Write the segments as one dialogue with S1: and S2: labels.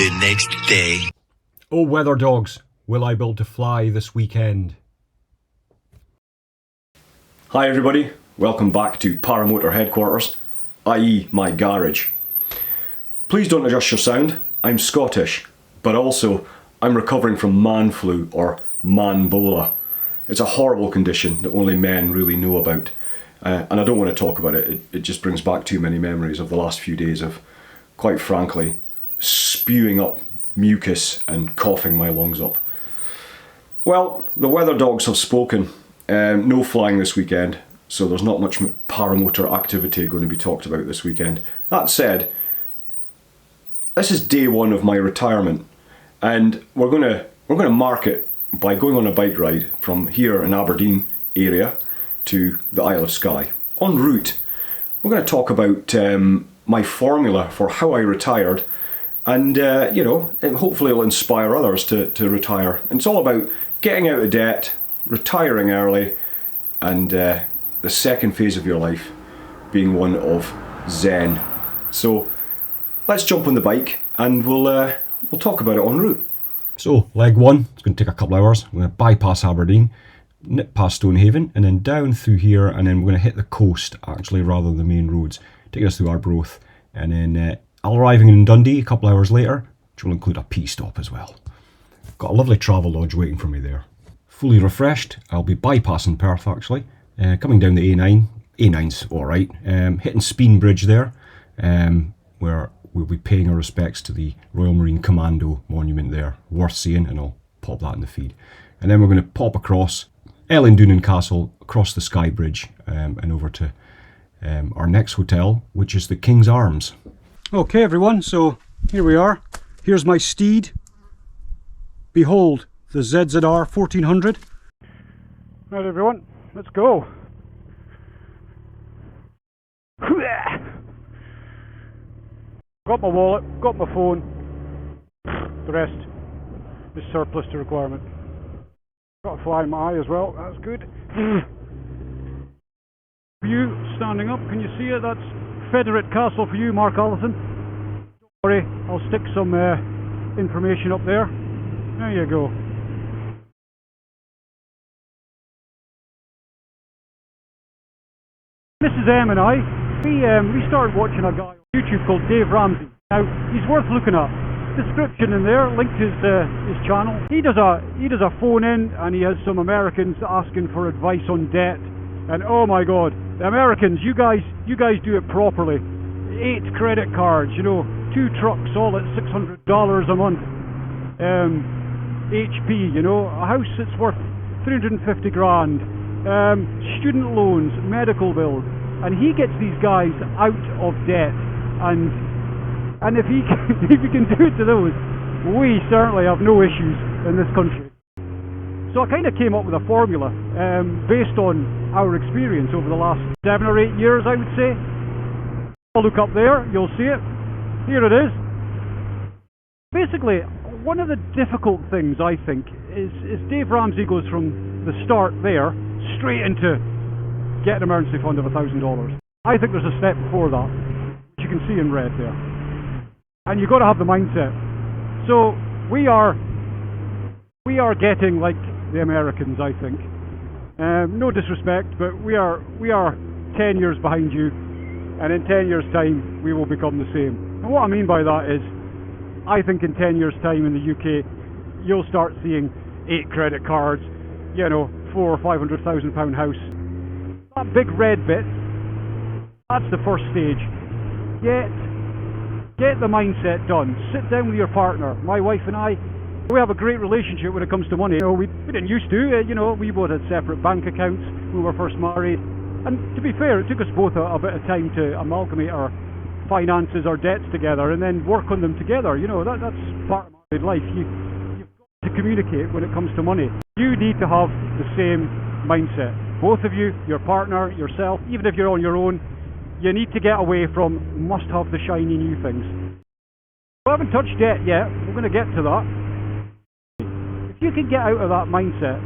S1: The next day.
S2: Oh, weather dogs, will I be able to fly this weekend?
S3: Hi everybody, welcome back to Paramotor headquarters, i.e. my garage. Please don't adjust your sound, I'm Scottish, but also I'm recovering from man flu or manbola. It's a horrible condition that only men really know about, and I don't want to talk about it. It just brings back too many memories of the last few days of, quite frankly, spewing up mucus and coughing my lungs up. Well, the weather dogs have spoken. No flying this weekend, so there's not much paramotor activity going to be talked about this weekend. That said, this is day one of my retirement, and we're going to mark it by going on a bike ride from here in Aberdeen area to the Isle of Skye. En route, we're going to talk about my formula for how I retired, and hopefully it'll inspire others to retire. And it's all about getting out of debt, retiring early, and the second phase of your life being one of Zen. So let's jump on the bike and we'll talk about it en route.
S2: So, leg one, it's going to take a couple hours. I'm going to bypass Aberdeen, nip past Stonehaven, and then down through here, and then we're going to hit the coast, actually, rather than the main roads, taking us through Arbroath, and then arriving in Dundee a couple hours later, which will include a pee stop as well. Got a lovely travel lodge waiting for me there. Fully refreshed, I'll be bypassing Perth actually, coming down the A9. A9's alright, hitting Speen Bridge there, where we'll be paying our respects to the Royal Marine Commando monument there. Worth seeing, and I'll pop that in the feed. And then we're going to pop across Ellendoonan Castle, across the Skye Bridge, and over to our next hotel, which is the King's Arms. Okay everyone, so here we are. Here's my steed. Behold, the ZZR 1400. Right everyone, let's go. Got my wallet, got my phone. The rest is surplus to requirement. Got a fly in my eye as well, that's good. View standing up, can you see it? That's Federate Castle for you, Mark Allison. Don't worry, I'll stick some information up there. There you go. Mrs. M and I, we started watching a guy on YouTube called Dave Ramsey. Now, he's worth looking at. Description in there, link to his channel. He does a phone in, and he has some Americans asking for advice on debt. And oh my God, the Americans, you guys do it properly. 8 credit cards, 2 trucks, all at $600 a month. HP, a house that's worth 350 grand. Student loans, medical bills, and he gets these guys out of debt, and if he can do it to those, we certainly have no issues in this country. So I kind of came up with a formula based on our experience over the last 7 or 8 years, I would say. I'll look up there, you'll see it. Here it is. Basically, one of the difficult things, I think, is Dave Ramsey goes from the start there straight into get an emergency fund of $1,000. I think there's a step before that, which you can see in red there. And you've got to have the mindset. So we are getting like the Americans, I think. No disrespect, but we are 10 years behind you, and in 10 years' time we will become the same. And what I mean by that is, I think in 10 years' time in the UK, you'll start seeing 8 credit cards, £400,000 or £500,000 house. That big red bit, that's the first stage. Get the mindset done. Sit down with your partner. My wife and I, we have a great relationship when it comes to money. We didn't used to, we both had separate bank accounts when we were first married. And to be fair, it took us both a bit of time to amalgamate our finances, our debts together, and then work on them together. That's part of married life. You've got to communicate when it comes to money. You need to have the same mindset. Both of you, your partner, yourself, even if you're on your own, you need to get away from must have the shiny new things. We haven't touched debt yet, we're going to get to that. If you can get out of that mindset,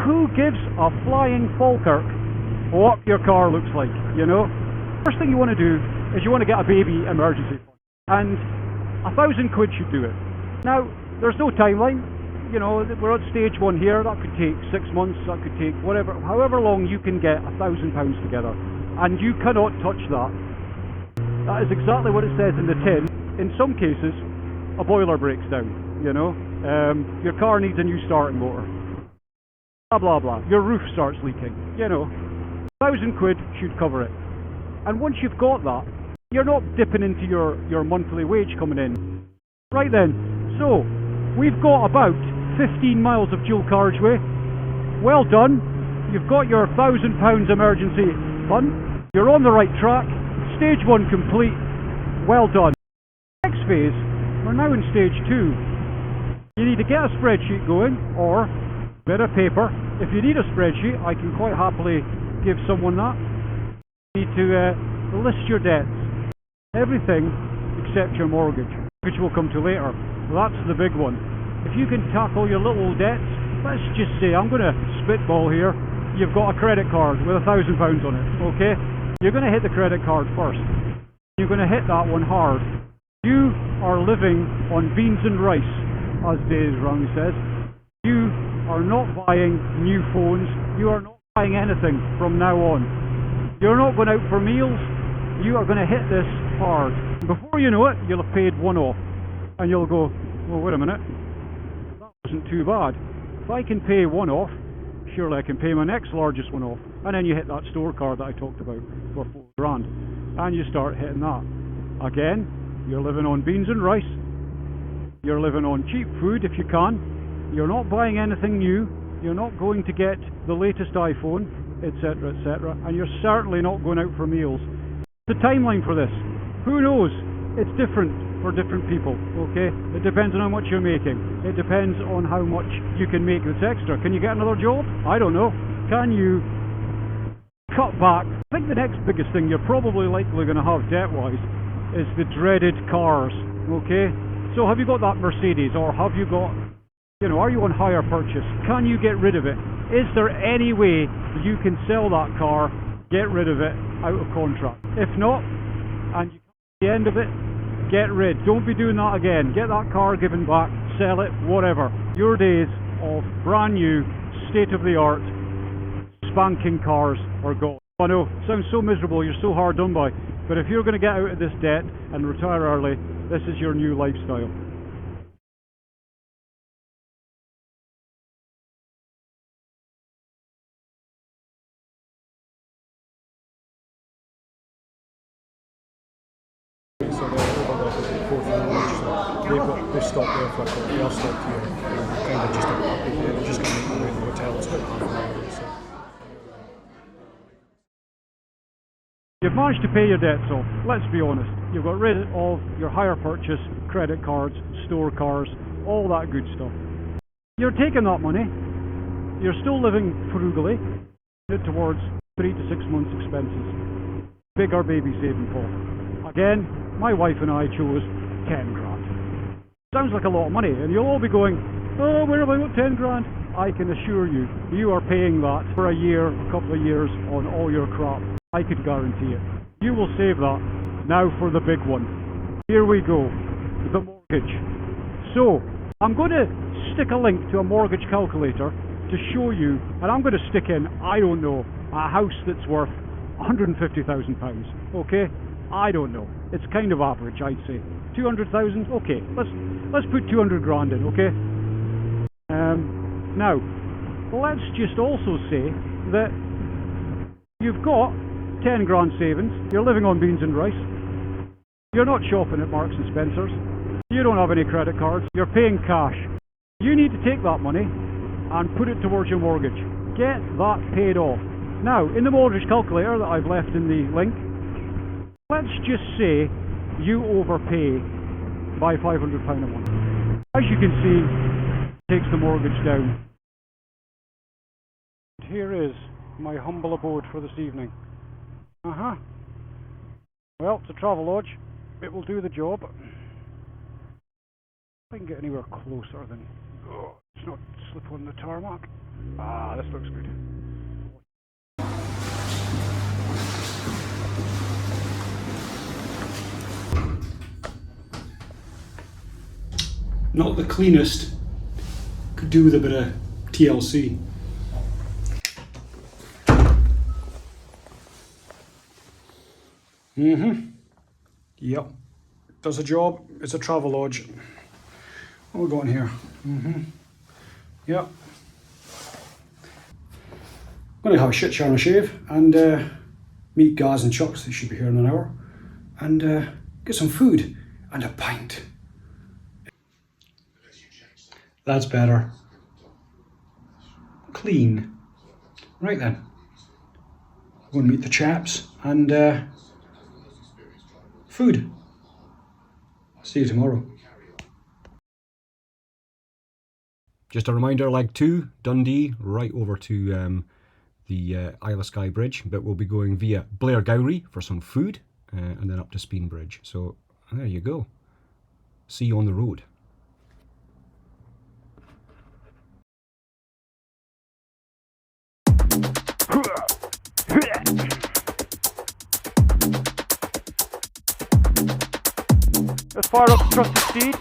S2: who gives a flying Falkirk what your car looks like, First thing you want to do is you want to get a baby emergency fund. And
S1: £1,000 should do it. Now, there's no timeline. You know, we're at stage 1 here. That could take 6 months, that could take whatever, however long you can get £1,000 together. And you cannot touch that. That is exactly what it says in the tin. In some cases, a boiler breaks down, you know. Your car needs a new starting motor. Blah, blah, blah. Your roof starts leaking, you know. £1,000 should cover it. And once you've got that, you're not dipping into your monthly wage coming in. Right then, so we've got about 15 miles of dual carriageway. Well done. You've got your £1,000 emergency fund. You're on the right track. Stage 1 complete. Well done. Next phase, we're now in stage 2. You need to get a spreadsheet going, or a bit of paper. If you need a spreadsheet, I can quite happily give someone that. You need to list your debts. Everything except your mortgage, which we'll come to later. That's the big one. If you can tackle your little debts, let's just say, I'm going to spitball here, you've got a credit card with £1,000 on it, okay? You're going to hit the credit card first. You're going to hit that one hard. You are living on beans and rice, as Dave Rung says. You are not buying new phones. You are not buying anything from now on. You're not going out for meals. You are going to hit this hard. Before you know it, you'll have paid one off. And you'll go, well, wait a minute. That wasn't too bad. If I can pay one off, surely I can pay my next largest one off. And then you hit that store card that I talked about for £4,000. And you start hitting that. Again, you're living on beans and rice. You're living on cheap food if you can. You're not buying anything new. You're not going to get the latest iPhone, etc., etc. And you're certainly not going out for meals. The timeline for this, who knows? It's different for different people, okay? It depends on how much you're making. It depends on how much you can make that's extra. Can you get another job? I don't know. Can you cut back? I think the next biggest thing you're probably likely going to have debt-wise is the dreaded cars, okay? So have you got that Mercedes, or have you got, you know, are you on hire purchase? Can you get rid of it? Is there any way you can sell that car, get rid of it out of contract? If not, and you come to the end of it, get rid. Don't be doing that again. Get that car given back, sell it, whatever. Your days of brand new, state-of-the-art, spanking cars are gone. I know, it sounds so miserable, you're so hard done by, but if you're going to get out of this debt and retire early, this is your new lifestyle.
S4: So they're overlooking at 4 so they've stopped there for a couple. They'll stop here. Kind of just they're just going to make the hotel. It's about half an hour. So.
S1: You've managed to pay your debts off, let's be honest. You've got rid of your hire purchase, credit cards, store cars, all that good stuff. You're taking that money, you're still living frugally, it towards 3 to 6 months expenses. Big our baby saving pot. Again, my wife and I chose 10 grand. Sounds like a lot of money, and you'll all be going, oh, where have I got 10 grand? I can assure you, you are paying that for a year, a couple of years on all your crap. I could guarantee it. You will save that. Now for the big one. Here we go. The mortgage. So, I'm going to stick a link to a mortgage calculator to show you, and I'm going to stick in, I don't know, a house that's worth £150,000. Okay? I don't know. It's kind of average, I'd say. 200,000? Okay. Let's put 200 grand in, okay? Now, let's just also say that you've got 10 grand savings, you're living on beans and rice, you're not shopping at Marks and Spencer's, you don't have any credit cards, you're paying cash. You need to take that money and put it towards your mortgage. Get that paid off. Now, in the mortgage calculator that I've left in the link, let's just say you overpay by £500 a month. As you can see, it takes the mortgage down. Here is my humble abode for this evening. Well, it's a travel lodge. It will do the job. If I can get anywhere closer than... Oh, it's not slip on the tarmac. Ah, this looks good.
S4: Not the cleanest. Could do with a bit of TLC. Yep. Does a job. It's a travel lodge. What we got in here? Yep. Gonna have a shit shower and a shave and meet Gaz and Chucks. They should be here in an hour. And get some food and a pint. That's better. Clean. Right then. Go and meet the chaps and food. See you tomorrow.
S2: Just a reminder, leg 2, Dundee, right over to the Isle of Skye Bridge, but we'll be going via Blair Gowrie for some food and then up to Speen Bridge. So there you go. See you on the road.
S1: Let's fire up the trusty steed.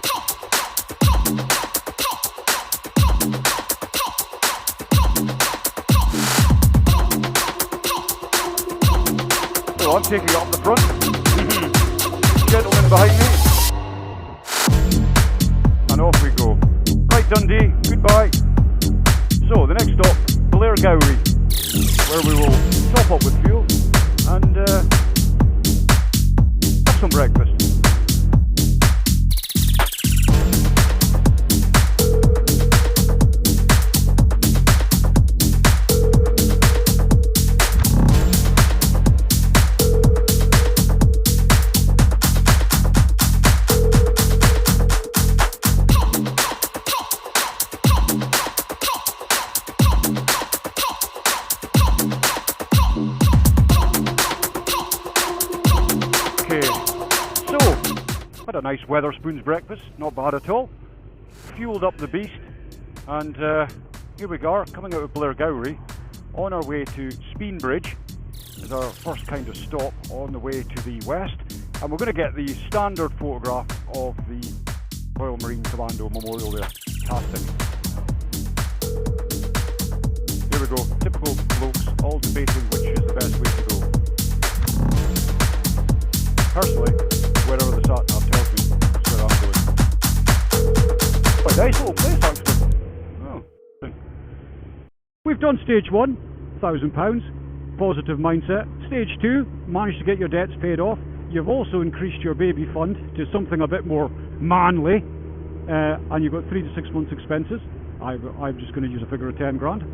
S1: So I'm taking it up the front. Gentlemen behind me. And off we go. Right, Dundee, goodbye. So the next stop, Blair Gowrie, where we will top up with fuel and have some breakfast. Had a nice Weatherspoons breakfast, not bad at all. Fueled up the beast, and here we are, coming out of Blair Gowrie, on our way to Speen Bridge, is our first kind of stop on the way to the west, and we're going to get the standard photograph of the Royal Marine Commando Memorial there. Fantastic. Here we go, typical blokes, all debating which is the best way to go. Personally, wherever the sat nav tells me, that's where I'm going. Quite a nice little place, actually. Oh. We've done stage 1, £1,000, positive mindset. Stage 2, managed to get your debts paid off. You've also increased your baby fund to something a bit more manly, and you've got 3 to 6 months expenses. I'm just going to use a figure of 10 grand.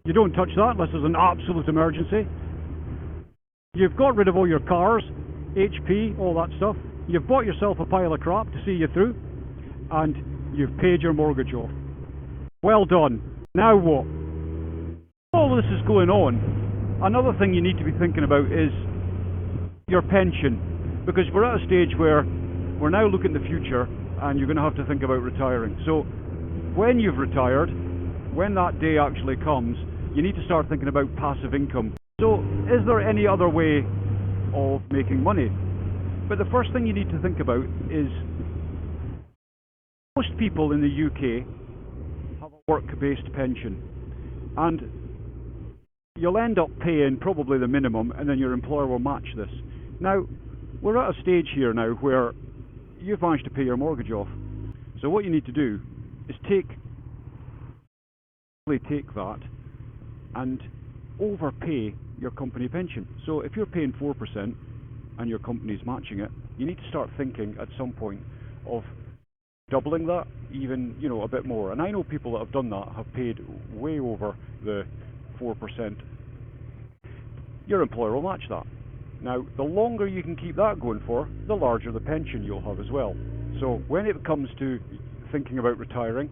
S1: You don't touch that unless there's an absolute emergency. You've got rid of all your cars, HP, all that stuff. You've bought yourself a pile of crap to see you through, and you've paid your mortgage off. Well done. Now what? All this is going on. Another thing you need to be thinking about is your pension, because we're at a stage where we're now looking at the future and you're going to have to think about retiring. So when you've retired, when that day actually comes, you need to start thinking about passive income. So is there any other way of making money? But the first thing you need to think about is most people in the UK have a work-based pension, and you'll end up paying probably the minimum, and then your employer will match this. Now, we're at a stage here now where you've managed to pay your mortgage off. So what you need to do is take that and overpay your company pension. So if you're paying 4% and your company's matching it, you need to start thinking at some point of doubling that, even, you know, a bit more. And I know people that have done that have paid way over the 4%. Your employer will match that. Now, the longer you can keep that going for, the larger the pension you'll have as well. So when it comes to thinking about retiring,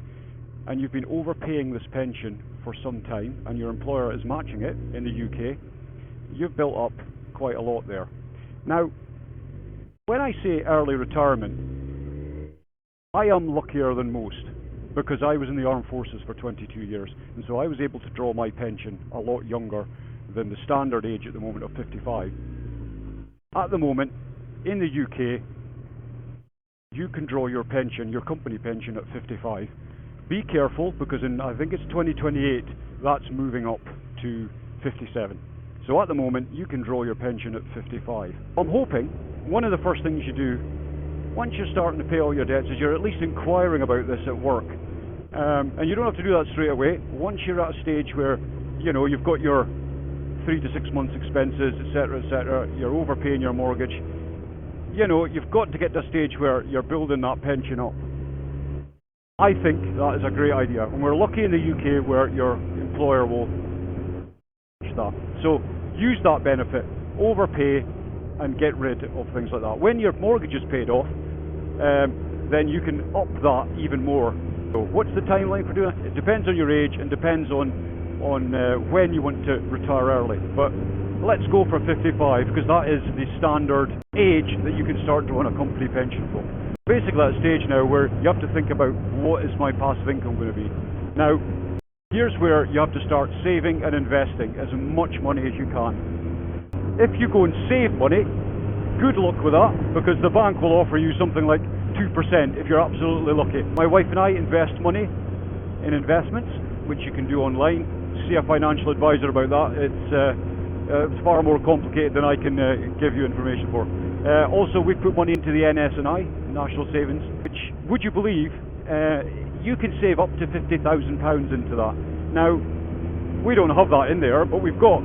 S1: and you've been overpaying this pension for some time, and your employer is matching it in the UK, you've built up quite a lot there. Now, when I say early retirement, I am luckier than most, because I was in the armed forces for 22 years, and so I was able to draw my pension a lot younger than the standard age at the moment of 55. At the moment, in the UK, you can draw your pension, your company pension, at 55. Be careful, because in, I think it's 2028, that's moving up to 57. So at the moment, you can draw your pension at 55. I'm hoping one of the first things you do, once you're starting to pay all your debts, is you're at least inquiring about this at work. And you don't have to do that straight away. Once you're at a stage where, you know, you've got your 3 to 6 months expenses, etc., you're overpaying your mortgage, you know, you've got to get to a stage where you're building that pension up. I think that is a great idea, and we're lucky in the UK where your employer will push that. So use that benefit, overpay, and get rid of things like that. When your mortgage is paid off, then you can up that even more. So what's the timeline for doing it? It depends on your age and depends on when you want to retire early. But let's go for 55, because that is the standard age that you can start drawing a company pension for. Basically at a stage now where you have to think about, what is my passive income going to be? Now, here's where you have to start saving and investing as much money as you can. If you go and save money, good luck with that, because the bank will offer you something like 2% if you're absolutely lucky. My wife and I invest money in investments, which you can do online. See a financial advisor about that. It's far more complicated than I can give you information for. Also, we put money into the NS&I, National Savings, which, would you believe, you can save up to £50,000 into that. Now, we don't have that in there, but we've got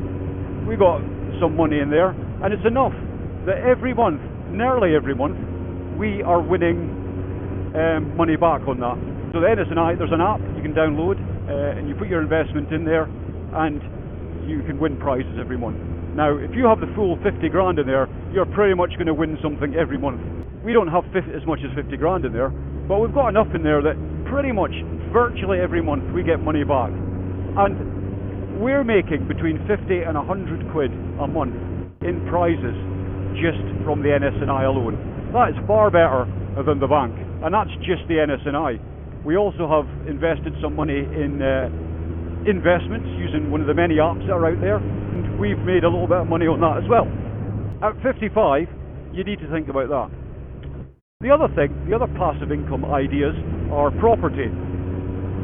S1: some money in there, and it's enough that every month, nearly every month, we are winning money back on that. So the NS&I, there's an app you can download, and you put your investment in there, and you can win prizes every month. Now, if you have the full 50 grand in there, you're pretty much going to win something every month. We don't have as much as 50 grand in there, but we've got enough in there that pretty much virtually every month we get money back. And we're making between 50 and 100 quid a month in prizes just from the NS&I alone. That is far better than the bank, and that's just the NS&I. We also have invested some money in investments using one of the many apps that are out there, and we've made a little bit of money on that as well. At 55, you need to think about that. The other thing, the other passive income ideas are property.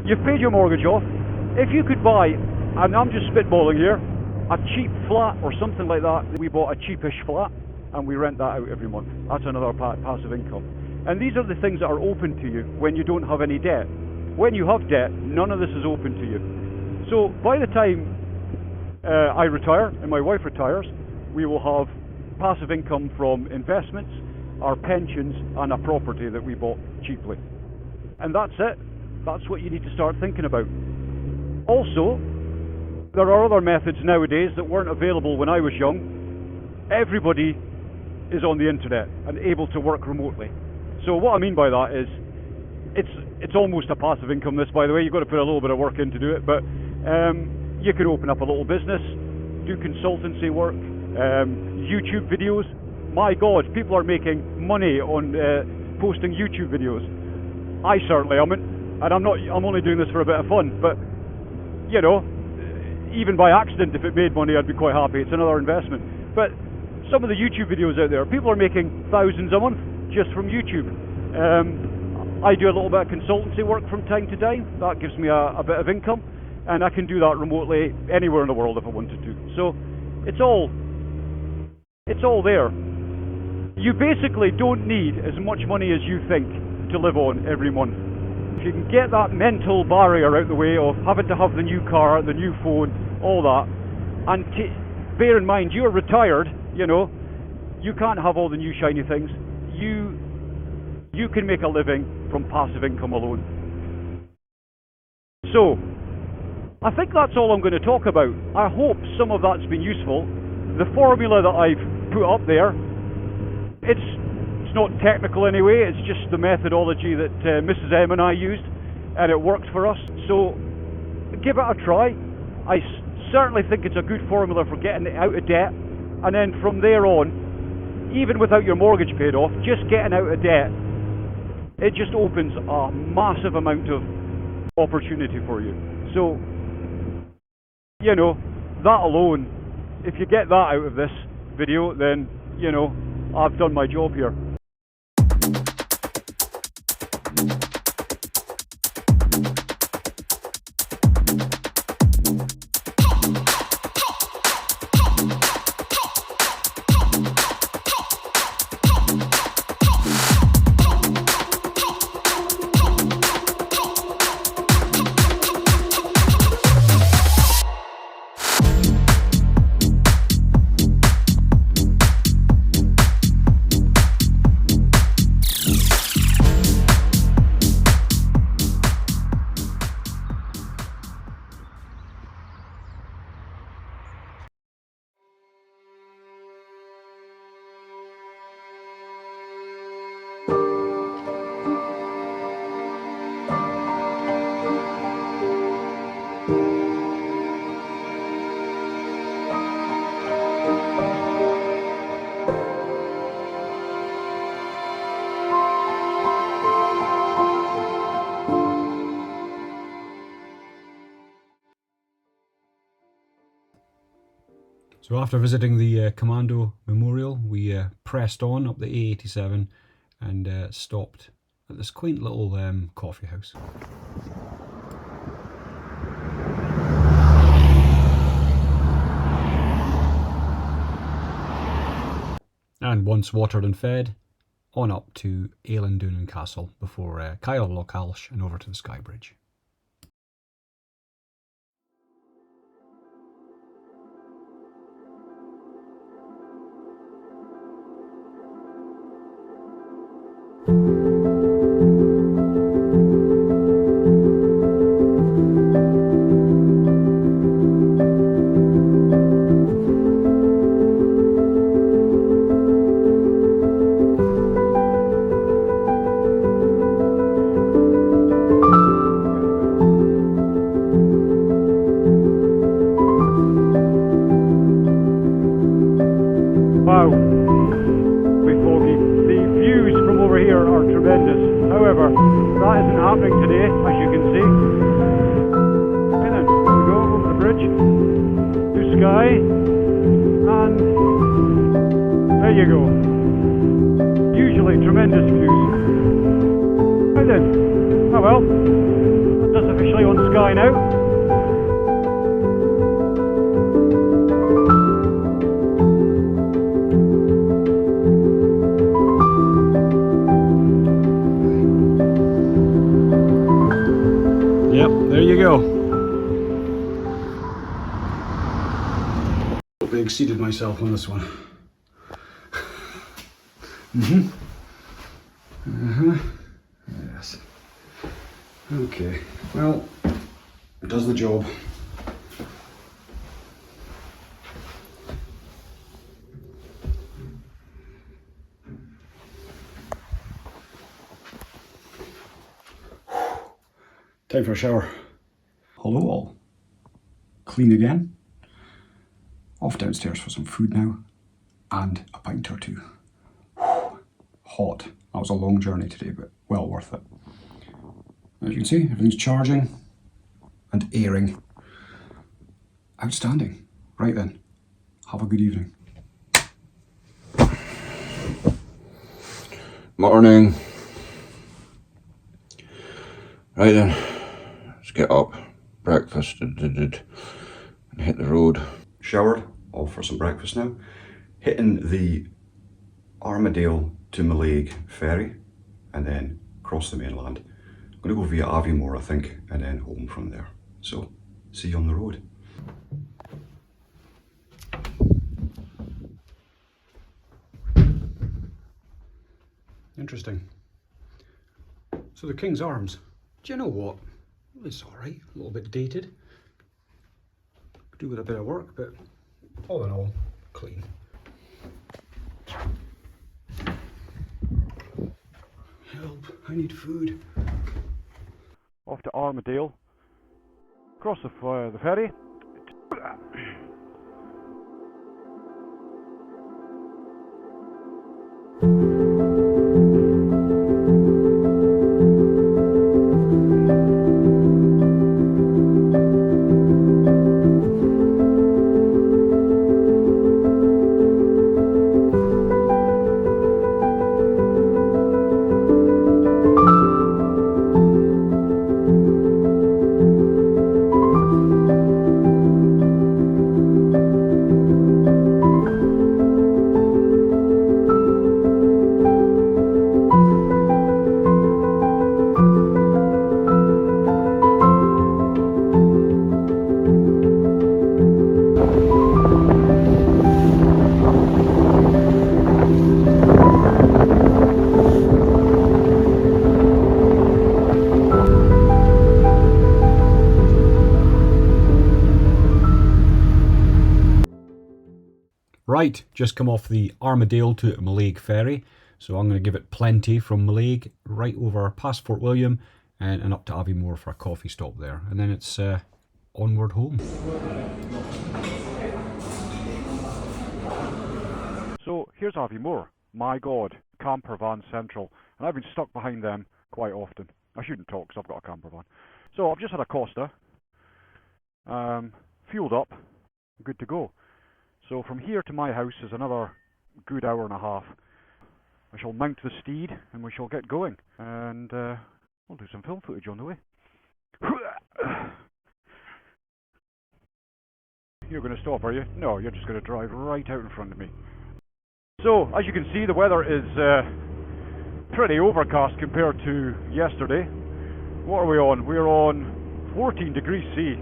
S1: You've paid your mortgage off. If you could buy, and I'm just spitballing here, a cheap flat or something like that. We bought a cheapish flat and we rent that out every month. That's another passive income. And these are the things that are open to you when you don't have any debt. When you have debt, none of this is open to you. So by the time I retire and my wife retires, we will have passive income from investments, our pensions, and a property that we bought cheaply. And that's it. That's what you need to start thinking about. Also, there are other methods nowadays that weren't available when I was young. Everybody is on the internet and able to work remotely. So what I mean by that is, it's almost a passive income, this, by the way. You've got to put a little bit of work in to do it, but you can open up a little business, do consultancy work, YouTube videos. My God, people are making money on posting YouTube videos. I certainly haven't, and I'm only doing this for a bit of fun, but you know, even by accident, if it made money, I'd be quite happy. It's another investment. But some of the YouTube videos out there, people are making thousands a month just from YouTube. I do a little bit of consultancy work from time to time. That gives me a bit of income, and I can do that remotely anywhere in the world if I wanted to. So it's all there. You basically don't need as much money as you think to live on every month. If you can get that mental barrier out the way of having to have the new car, the new phone, all that, and bear in mind you're retired, you know, you can't have all the new shiny things. You can make a living from passive income alone. So, I think that's all I'm going to talk about. I hope some of that's been useful. The formula that I've put up there, it's not technical anyway, it's just the methodology that Mrs. M and I used, and it worked for us. So give it a try. I certainly think it's a good formula for getting out of debt, and then from there on, even without your mortgage paid off, just getting out of debt, it just opens a massive amount of opportunity for you. So, you know, that alone, if you get that out of this video, then, you know, I've done my job here.
S2: So after visiting the Commando Memorial, we pressed on up the A87 and stopped at this quaint little coffee house. And once watered and fed, on up to Eilean Castle before Kyle Loch and over to the Sky Bridge.
S1: Wow, we foggy. The views from over here are tremendous. However, that isn't happening today, as you can see. And then, there we go, over the bridge. Blue sky. And there you go. Usually tremendous views. Right then. Oh well. That's officially on Sky now.
S2: Yep, there you go. I exceeded myself on this one. Yes. Okay, well, it does the job. Time for a shower. Hello all. Clean again. Off downstairs for some food now. And a pint or two. Hot. That was a long journey today, but well worth it. As you can see, everything's charging and airing. Outstanding. Right then. Have a good evening.
S5: Morning. Right then, let's get up, breakfast, and hit the road.
S2: Showered, off for some breakfast now. Hitting the Armadale to Mallaig ferry and then cross the mainland. I'm going to go via Aviemore, I think, and then home from there. So, see you on the road. Interesting. So the King's Arms, do you know what? It's alright, a little bit dated. Could do with a bit of work, but all in all, clean. Help, I need food.
S1: Off to Armadale. Cross the ferry.
S2: Right, just come off the Armadale to Mallaig ferry, so I'm going to give it plenty from Mallaig right over past Fort William and up to Aviemore for a coffee stop there, and then it's onward home.
S1: So here's Aviemore. My God, camper van central, and I've been stuck behind them quite often. I shouldn't talk because I've got a camper van. So I've just had a Costa, fueled up, good to go. So from here to my house is another good hour and a half. I shall mount the steed and we shall get going. And we'll do some film footage on the way. You're going to stop, are you? No, you're just going to drive right out in front of me. So, as you can see, the weather is pretty overcast compared to yesterday. What are we on? We're on 14 degrees C.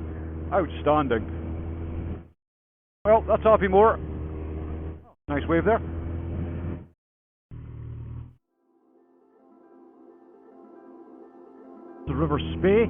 S1: Outstanding. Well, that's Happy Moor. Nice wave there. The River Spey.